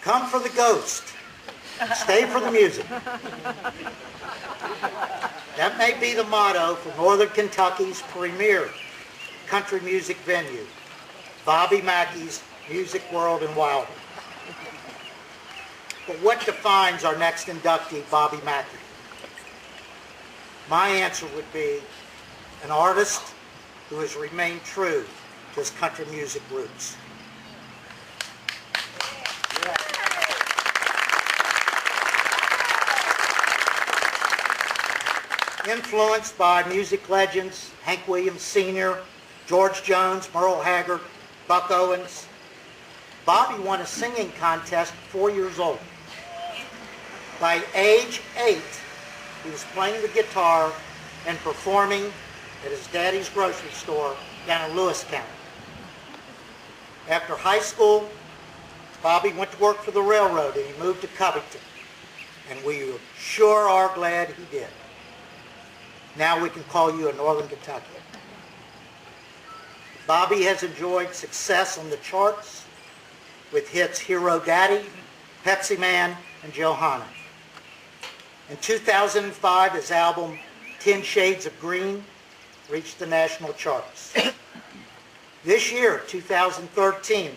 Come for the ghost. Stay for the music. That may be the motto for Northern Kentucky's premier country music venue, Bobby Mackey's Music World in Wilder. But what defines our next inductee, Bobby Mackey? My answer would be an artist who has remained true to his country music roots. Influenced by music legends Hank Williams Sr., George Jones, Merle Haggard, Buck Owens, Bobby won a singing contest at 4 years old. By age 8, he was playing the guitar and performing at his daddy's grocery store down in Lewis County. After high school, Bobby went to work for the railroad and he moved to Covington. And we sure are glad he did. Now we can call you a Northern Kentuckian. Bobby has enjoyed success on the charts with hits Hero Daddy, Pepsi Man, and Johanna. In 2005, his album 10 Shades of Green reached the national charts. This year, 2013,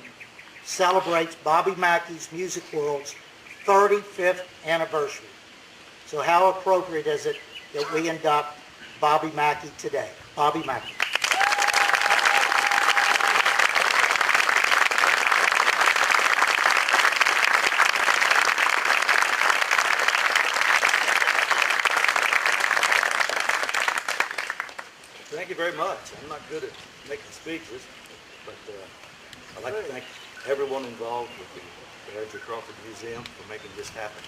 celebrates Bobby Mackey's Music World's 35th anniversary. So how appropriate is it that we induct Bobby Mackey today? Bobby Mackey. Thank you very much. I'm not good at making speeches, but I'd like to thank everyone involved with the Behringer Crawford Museum for making this happen.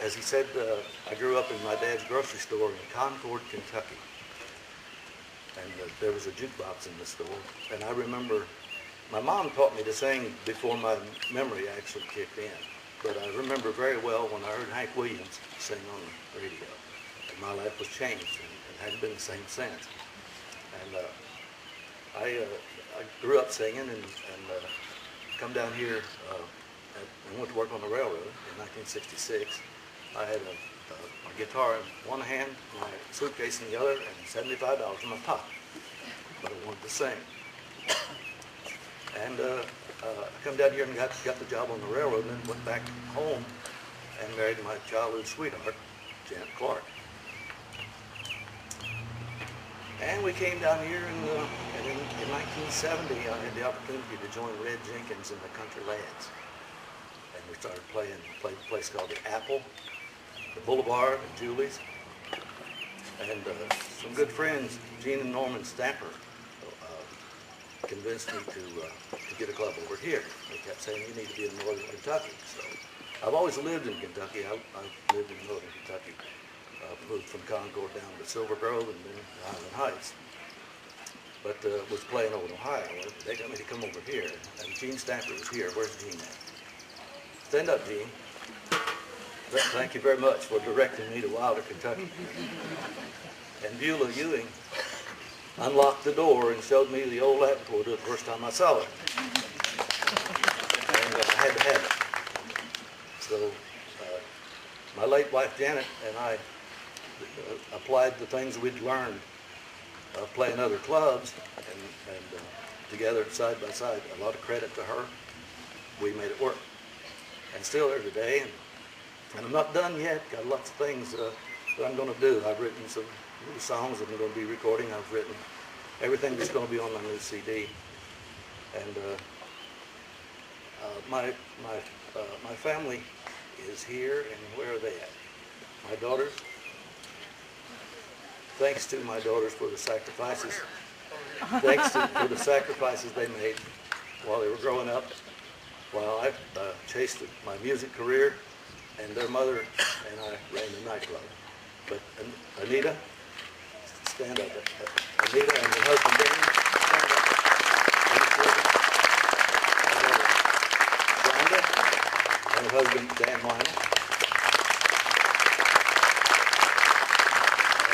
As he said, I grew up in my dad's grocery store in Concord, Kentucky. And there was a jukebox in the store. And I remember my mom taught me to sing before my memory actually kicked in. But I remember very well when I heard Hank Williams sing on the radio. And my life was changed and hadn't been the same since. And I grew up singing and come down here and went to work on the railroad in 1966. I had a guitar in one hand, my suitcase in the other, and $75 in my pocket. But I wanted to sing. And I come down here and got the job on the railroad, and then went back home and married my childhood sweetheart, Janet Clark. And we came down here, and in 1970, I had the opportunity to join Red Jenkins in the Country Lads. And we started played a place called the Apple, the Boulevard, and Julie's. And some good friends, Gene and Norman Stamper, convinced me to get a club over here. They kept saying, you need to be in Northern Kentucky. So I've always lived in Kentucky. I've lived in Northern Kentucky. Moved from Concord down to Silver Grove and then Highland Heights. But was playing over in Ohio. They got me to come over here. And Gene Stamper was here. Where's Gene at? Stand up, Gene. Thank you very much for directing me to Wilder, Kentucky. And Beulah Ewing unlocked the door and showed me the old laboratory the first time I saw it. And I had to have it. So my late wife Janet and I applied the things we'd learned playing other clubs and together side by side. A lot of credit to her. We made it work. And still there today. And I'm not done yet. Got lots of things that I'm going to do. I've written some new songs that I'm going to be recording. I've written everything that's going to be on my new CD. And my family is here, and where are they at? My daughters. Thanks to my daughters for the sacrifices. Thanks for the sacrifices they made while they were growing up, while I chased my music career, and their mother and I ran the nightclub. But Anita, stand up. Anita and her husband Danny, stand up. And her husband Dan Lionel.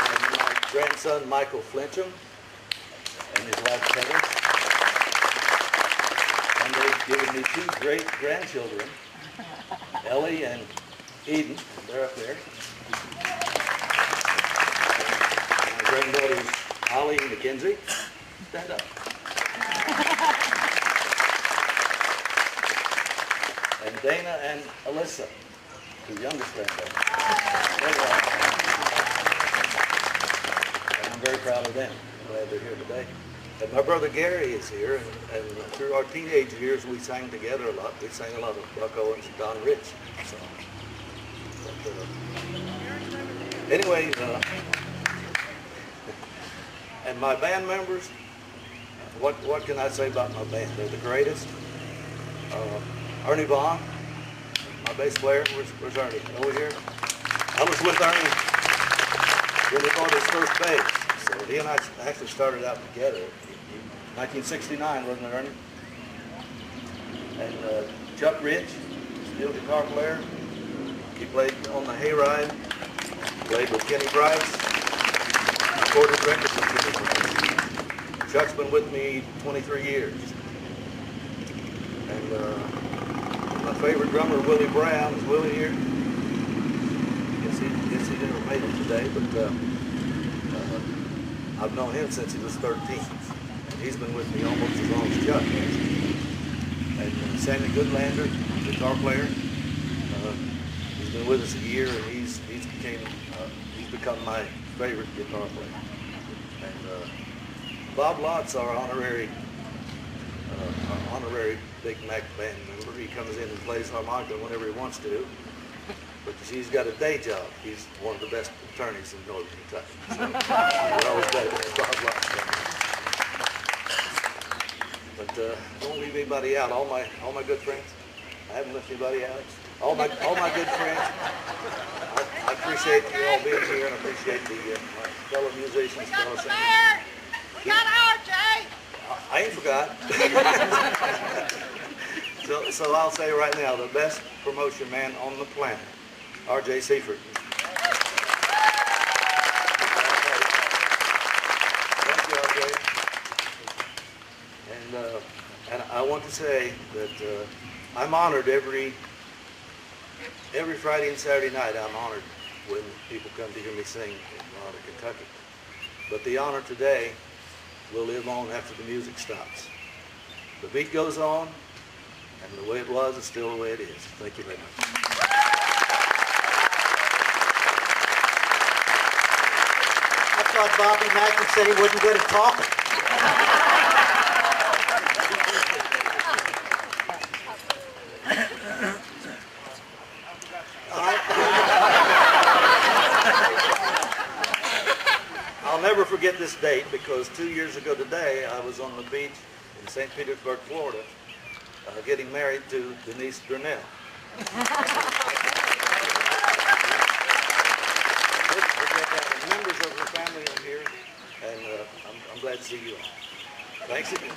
And my grandson Michael Flincham and his wife Peggy. And given me two great grandchildren, Ellie and Eden, and they're up there. My granddaughters, Holly and Mackenzie. Stand up. And Dana and Alyssa, the youngest granddaughter. And I'm very proud of them. I'm glad they're here today. And my brother Gary is here, and through our teenage years we sang together a lot. We sang a lot of Buck Owens and Don Rich songs. But, anyway, and my band members, what can I say about my band? They're the greatest. Ernie Vaughn, my bass player. Where's Ernie? Over here. I was with Ernie when he bought his first bass. So he and I actually started out together. 1969, wasn't it, Ernie? And Chuck Rich, steel guitar player. He played on the Hayride, played with Kenny Bryce, recorded records with Kenny Bryce. Chuck's been with me 23 years. And my favorite drummer, Willie Brown. Is Willie here? Guess he never made it today, but I've known him since he was 13. And he's been with me almost as long as Chuck has. And Sammy Goodlander, guitar player. He's been with us a year, and he's become my favorite guitar player. And Bob Lott's our honorary Big Mac band member. He comes in and plays harmonica whenever he wants to, but he's got a day job. He's one of the best attorneys in Northern Kentucky. So we're always glad to have Bob Lott. But don't leave anybody out. All my good friends. I haven't left anybody out. All my good friends. I appreciate you all being here, and I appreciate my fellow musicians, fellow singers. We got RJ! I ain't forgot. so I'll say right now, the best promotion man on the planet, R.J. Seifert. Thank you, R.J. And I want to say that I'm honored every Friday and Saturday night. I'm honored when people come to hear me sing in Northern Kentucky. But the honor today will live on after the music stops. The beat goes on, and the way it was is still the way it is. Thank you very much. I thought Bobby Mackey said he wasn't good at talking. I'll never forget this date because 2 years ago today I was on the beach in St. Petersburg, Florida, getting married to Denise Durnell. Members of her family are here, and I'm glad to see you all. Thanks again.